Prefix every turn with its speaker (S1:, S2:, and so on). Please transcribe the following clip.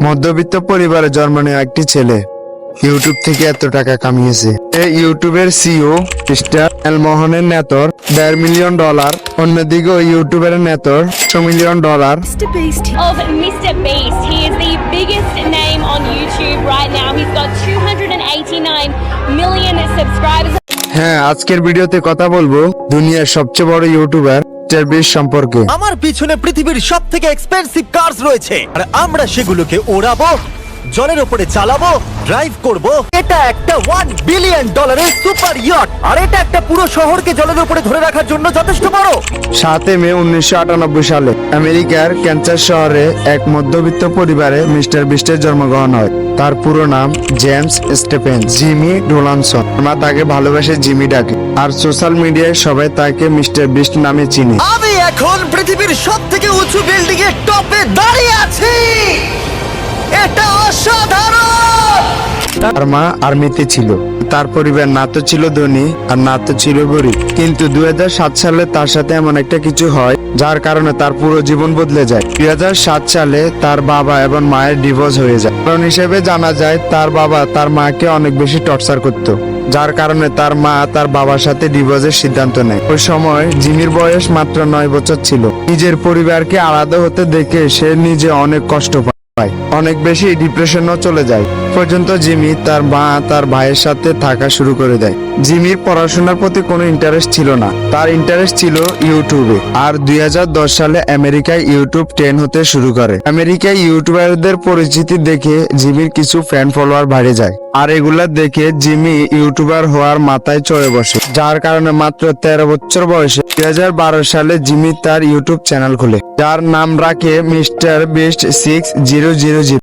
S1: মধ্যবিত্ত পরিবারে জন্ম নেওয়া একটি ছেলে ইউটিউব থেকে এত টাকা কামিয়েছে। এই ইউটিউবের সিইও মিস্টার এল মোহনের নেতর $1.5 মিলিয়ন। অন্যদিকে ওই ইউটিউবের নেতর $100 million.
S2: Of Mr. Beast. He is the biggest name on YouTube right now. He's got 289 million subscribers.
S1: হ্যাঁ, আজকের ভিডিওতে কথা বলবো দুনিয়ার সবচেয়ে বড় ইউটিউবার মিস্টার বিস্ট সম্পর্কে।
S3: আমার পিছনে পৃথিবীর সবথেকে এক্সপেন্সিভ কার্স রয়েছে আর আমরা সেগুলোকে ওড়াবো, জলের উপরে চালাবো, ড্রাইভ করব। এটা একটা $1 বিলিয়ন সুপার ইয়ট আর এটা একটা পুরো শহরকে জলের উপরে ধরে রাখার জন্য যথেষ্ট বড়।
S1: 7 মে 1998 সালে আমেরিকার ক্যান্সাস শহরে এক মধ্যবিত্ত পরিবারে মিস্টার বিস্টের জন্মগ্রহণ হয়। তার পুরো নাম জেমস স্টেফেন জিমি ডোনালসন। আমরা তাকে ভালোবেসে জিমি ডাকে, আর সোশ্যাল মিডিয়ায় সবাই তাকে মিস্টার বিস্ট নামে চিনে।
S3: আমি এখন পৃথিবীর সবথেকে উঁচু বিল্ডিং এর টপে দাঁড়িয়ে আছি। এটা অসাধারণ।
S1: তার মা আর্মিতে ছিল। তার পরিবার না তো ছিল ধনী আর না তো ছিল গরিব। কিন্তু 2007 সালে তার সাথে এমন একটা কিছু হয় যার কারণে তার পুরো জীবন বদলে যায়। 2007 সালে তার বাবা এবং মায়ের ডিভোর্স হয়ে যায়। কারণ হিসেবে জানা যায় তার বাবা তার মাকে অনেক বেশি টর্চার করত, যার কারণে তার মা তার বাবার সাথে ডিভোর্সের সিদ্ধান্ত নেয়। ওই সময় জিমির বয়স মাত্র 9 বছর ছিল। নিজের পরিবারকে আলাদা হতে দেখে সে নিজে অনেক কষ্ট পায়, অনেক বেশি ডিপ্রেশনও চলে যায়। পর্যন্ত জিমি তার মা তার ভাইয়ের সাথে থাকা শুরু করে দেয়। জিমির পড়াশোনার প্রতি কোনো ইন্টারেস্ট ছিল না, তার ইন্টারেস্ট ছিল ইউটিউবে। আর 2010 সালে আমেরিকায় ইউটিউব ট্রেন্ড হতে শুরু করে। আমেরিকায় ইউটিউবারদের পরিচিতি দেখে জিমির কিছু ফ্যান ফলোয়ার বেড়ে যায়, আর এগুলা দেখে জিমি ইউটিউবার হওয়ার মাথায় চড়ে বসে। যার কারণে মাত্র 13 বছর বয়সে 2012 সালে জিমি তার ইউটিউব চ্যানেল খোলে, যার নাম রাখে মিস্টার বিস্ট 6000।